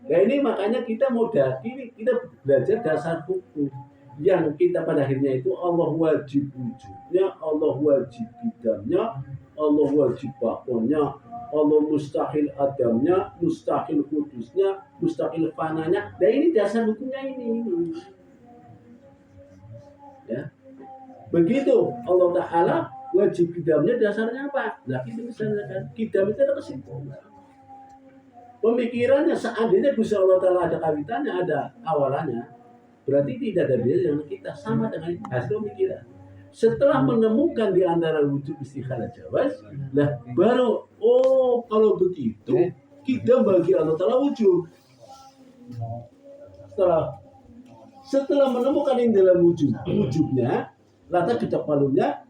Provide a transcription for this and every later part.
Nah ini makanya kita kita belajar dasar hukum yang kita pada akhirnya itu Allah wajib wujudnya, Allah wajib bidamnya, Allah wajib bakonnya, Allah mustahil adamnya, mustahil kudusnya, mustahil fananya. Nah ini dasar hukumnya ini. Ya. Begitu Allah Ta'ala wajib bidamnya dasarnya apa? Nah kita misalnya kan, bidam itu ada kesimpulan. Pemikirannya seandainya Gusti Allah Ta'ala ada kawitannya, ada awalannya, berarti tidak ada beda dengan kita, sama dengan hasil pemikiran. Setelah menemukan di antara wujud istikhalah jawaz, lah baru kalau begitu kita bagi Allah Ta'ala wujud. Setelah menemukan yang dalam wujudnya, lata kita palungnya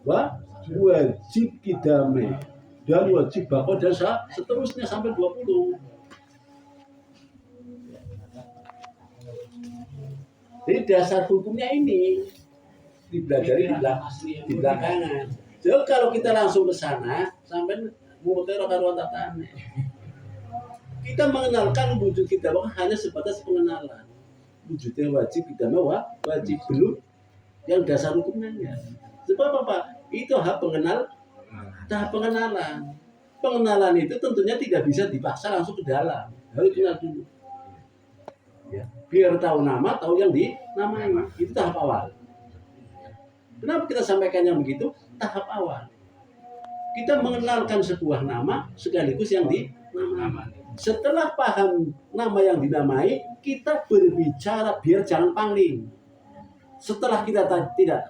wajib kidame dan wajib bako dan seterusnya sampai 20. Jadi dasar hukumnya ini dipelajari di belakangan. Jadi kalau kita langsung ke sana sampai mutero karuan tatane. Kita mengenalkan wujud kita hanya sebatas pengenalan. Wujudnya wajib kita wajib belum yang dasar hukumnya. Sebab apa? Itu tahap pengenalan. Pengenalan itu tentunya tidak bisa dipaksa langsung ke dalam. Harus kenal dulu. Ya. Biar tahu nama, tahu yang dinamai. Itu tahap awal. Kenapa kita sampaikannya begitu? Tahap awal. Kita mengenalkan sebuah nama sekaligus yang dinamai. Setelah paham nama yang dinamai, kita berbicara biar jangan pangling. Setelah kita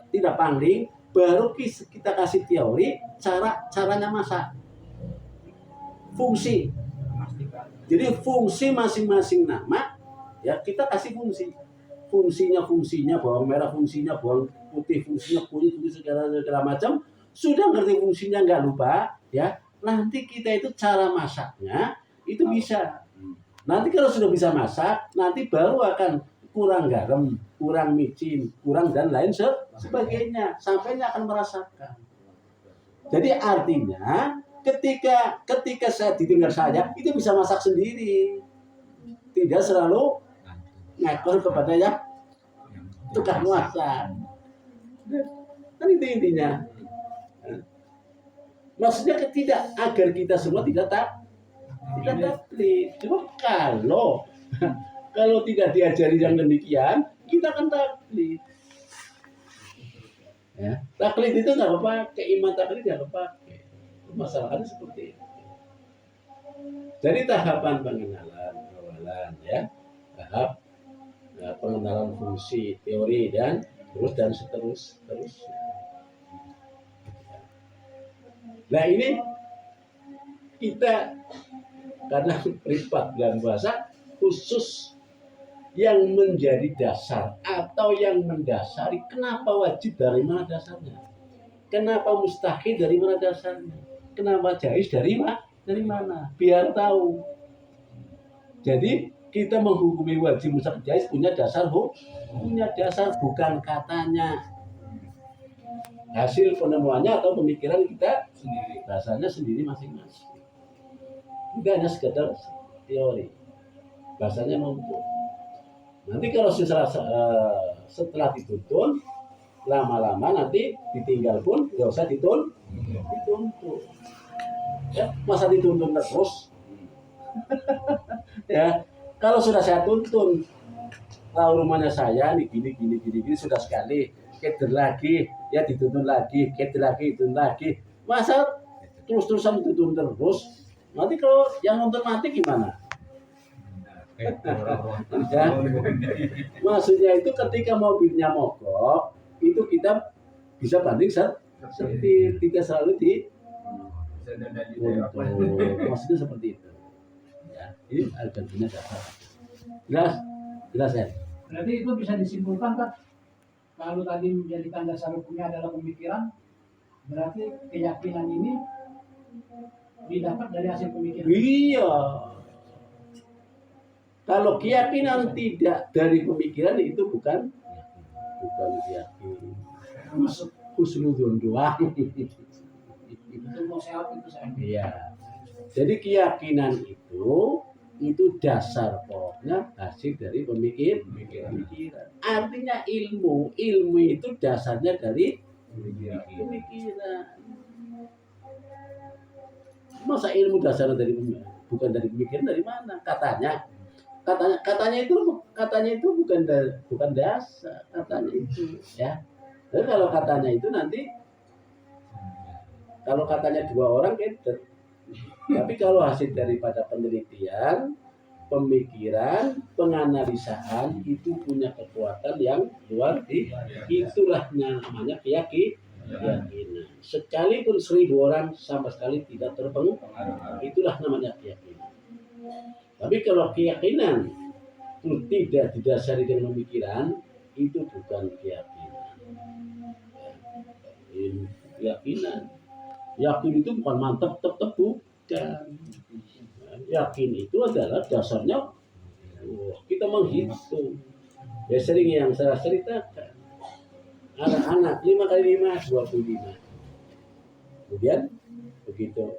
tidak pangling, baru kita kasih teori caranya masak. Fungsi. Jadi fungsi masing-masing nama ya kita kasih fungsi. Fungsinya bawang merah, fungsinya bawang putih, fungsinya kunyit, segala macam. Sudah ngerti fungsinya nggak lupa ya. Nanti kita itu cara masaknya itu bisa. Nanti kalau sudah bisa masak, nanti baru akan kurang garam, kurang micin, kurang dan lain sebagainya. Sampainya akan merasakan. Jadi artinya ketika saya ditinggal saya itu bisa masak sendiri. Tidak selalu ngekor kepada yang tukang masak. Kan itu intinya. Maksudnya tidak agar kita semua tidak taklid. Cuma kalau tidak diajari yang demikian, kita akan taklid. Ya, taklid itu nggak apa-apa, iman taklid nggak apa-apa. Masalahnya seperti itu. Jadi tahapan pengenalan awalan ya, tahap pengenalan fungsi teori dan seterusnya. Nah ini kita karena privat dan bahasa khusus yang menjadi dasar atau yang mendasari kenapa wajib dari mana dasarnya, kenapa mustahil dari mana dasarnya, kenapa jaiz dari mana, biar tahu. Jadi kita menghukumi wajib mustahil jaiz punya dasar bukan katanya, hasil penemuannya atau pemikiran kita sendiri, dasarnya sendiri masing-masing. Tidak hanya sekedar teori, bahasanya numpuk. Nanti kalau setelah dituntun, lama-lama nanti ditinggal pun nggak usah dituntun. Ya, masa dituntun terus? Ya, kalau sudah saya tuntun, kalau rumahnya saya nih gini sudah sekali, keder lagi, ya dituntun lagi, keder lagi, dituntun lagi. Masa terus-terusan dituntun terus? Nanti kalau yang nonton mati gimana? Ya. Maksudnya itu ketika mobilnya mogok, itu kita bisa banding seperti tidak selalu maksudnya seperti itu. Ya, ini artinya dasar. Jelas ya. Berarti itu bisa disimpulkan kan? Kalau tadi menjadikan dasar hukumnya adalah pemikiran, berarti keyakinan ini didapat dari hasil pemikiran. Iya. Kalau keyakinan tidak dari pemikiran itu bukan keyakinan. Husnuzon doang. Itu mau sehat itu saya. Iya. Jadi keyakinan itu itu dasar pokoknya hasil dari pemikiran. Artinya ilmu itu dasarnya dari pemikiran. Masa ilmu dasarnya dari bukan dari pemikiran, dari mana? Katanya itu bukan dasar katanya itu, ya. Jadi kalau katanya itu nanti kalau katanya dua orang gitu. Tapi kalau hasil daripada penelitian, pemikiran, penganalisaan itu punya kekuatan yang luar biasa. Itulah namanya keyakinan. Sekalipun 1000 orang sama sekali tidak terpengaruh, itulah namanya keyakinan. Tapi kalau keyakinan itu tidak didasari dengan pemikiran, itu bukan keyakinan. Keyakinan. Yakin itu bukan mantap, bukan. Yakin itu adalah dasarnya kita menghitung. Ya sering yang saya ceritakan. Anak-anak 5 kali 5 25. Kemudian begitu.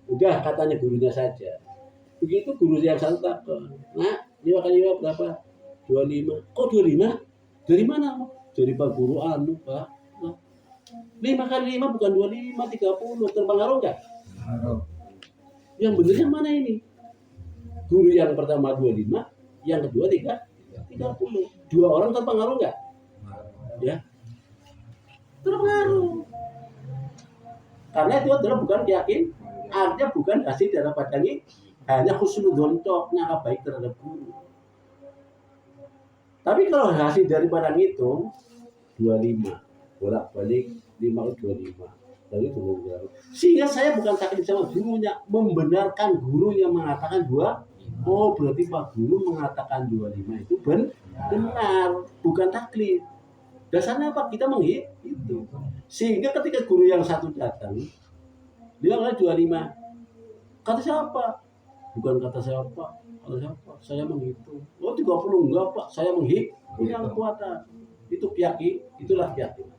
Udah katanya gurunya saja. Begitu guru yang satu takut. Nah, 5 kali 5 berapa? 25. Kok 25? Dari mana? Dari Pak Guru Pak. 5 kali 5 bukan 25, 30. Terpengaruh enggak? Yang benernya mana ini? Guru yang pertama 25, yang kedua 30. Dua orang terpengaruh enggak? Ya. Terpengaruh. Karena itu adalah bukan yakin, artinya bukan hasil daripada ini, hanya husnudzon nyangka baik terhadap guru. Tapi kalau hasil daripada itu 25 bolak-balik 5 25 lalu 25. Sehingga saya bukan taklid sama gurunya, membenarkan gurunya mengatakan 2. Oh, berarti Pak Guru mengatakan 25 itu benar, bukan taklid. Dasarnya apa? Kita menghitung. Sehingga ketika guru yang satu datang, dia bilang 25. Kata siapa? Bukan kata siapa. Kata siapa? Saya menghitung. Oh, 30 enggak, Pak. Saya menghitung. Punya kekuatan. Itu keyakinan, itulah keyakinan.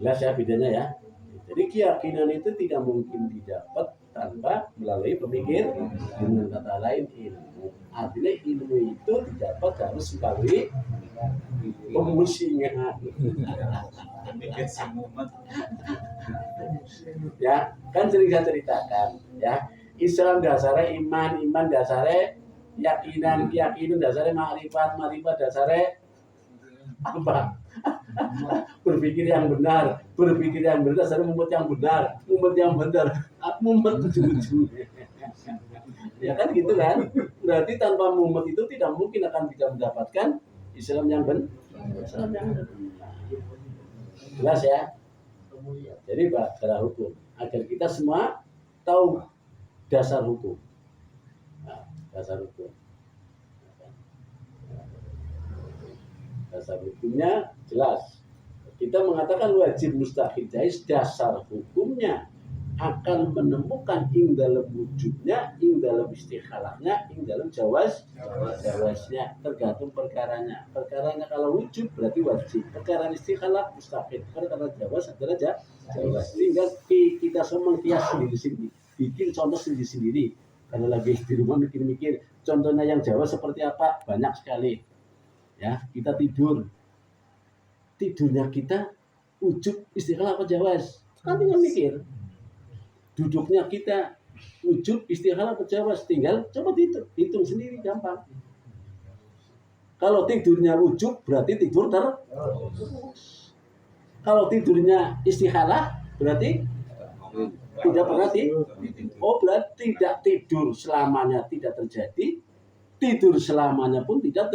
Jelas ya bedanya ya. Jadi keyakinan itu tidak mungkin didapat tanpa melalui pemikir. Dengan kata lain ilmu. Artinya ilmu itu didapat harus melalui pemusingan. Ya, kan sering saya ceritakan ya. Islam dasarnya iman dasarnya keyakinan dasarnya makrifat dasarnya apa? Berpikir yang benar dasarnya mumet yang benar mumet ujung-ujungnya. Ya kan gitu kan? Berarti tanpa mumet itu tidak mungkin akan bisa mendapatkan Islam yang benar. Jelas ya? Jadi bahasa hukum agar kita semua tahu dasar hukum. Nah, dasar hukum. Dasar hukumnya jelas. Kita mengatakan wajib mustahil jaiz, dasar hukumnya akan menemukan ing dalam wujudnya, ing dalam istikhalahnya, ing dalam jawaznya, tergantung perkaranya. Perkaranya kalau wujud berarti wajib, perkara istikhalah mustahil, perkara jawaz adalah jawaz. Sehingga kita semua mengkias sendiri-sendiri, bikin contoh sendiri-sendiri. Kalau lagi di rumah mikir-mikir, contohnya yang jawaz seperti apa? Banyak sekali. Ya, kita tidurnya kita wujud istikhalah apa jawaz? Kan tinggal mikir. Duduknya kita wujud istikhalah berjawaz, tinggal coba hitung sendiri gampang. Kalau tidurnya wujud berarti tidur terus. Kalau tidurnya istikhalah berarti tidak pernah tidur. Oh, berarti tidak tidur selamanya tidak terjadi, tidur selamanya pun tidak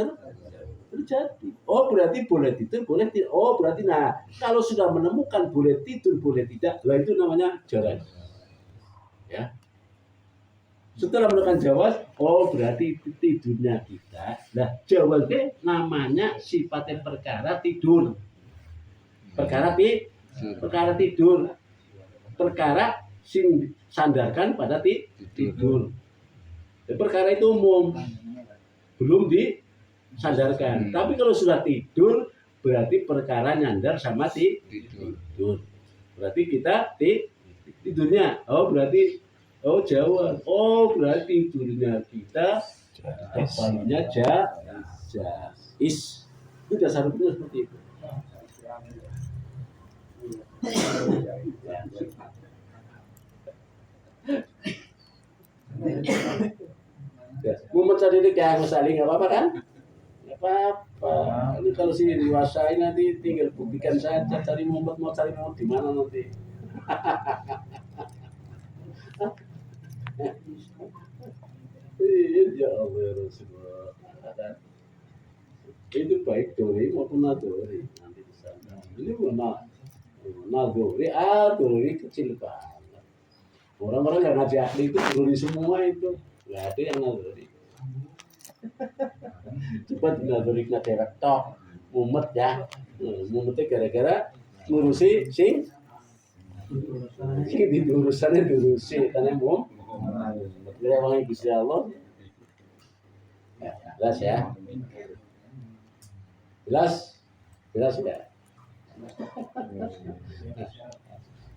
terjadi. Oh, berarti boleh tidur, boleh tidak. Oh, berarti nah kalau sudah menemukan boleh tidur, boleh tidak, lah itu namanya jawaz. Ya. Setelah menemukan jawaz, oh berarti tidurnya kita. Nah, jawaznya namanya sifatnya perkara tidur. Perkara tidur. Perkara sing sandarkan pada tidur. Perkara itu umum. Belum disandarkan. Tapi kalau sudah tidur berarti perkara nyandar sama tidur. Berarti kita tidurnya, oh berarti Oh Jawa. Oh berarti dulunya kita kepalanya is. Itu dasar hukumnya seperti itu. Ya, mau mencari ini kayak misalnya nggak apa-apa kan? Nggak apa-apa. Ini kalau sih dewasa nanti tinggal buktikan saja cari Muhammad mau cari Muhammad di mana nanti. Ya Allah ya Rasulullah. Itu baik dori maupun nadori nanti di sana. Ini mana nadori, dori kecil banget. Orang-orang yang ngaji ahli itu dori semua itu. Nggak ada yang nadori. Cepat nadori kena dewek tok. Mumet ya. Mumetnya gara-gara ngurusi sing di urusannya diurusi karena mau direwangi Gusti Allah. Ya, jelas ya. Jelas ya.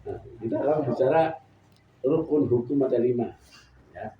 Nah, kita akan bicara rukun hukum ada 5.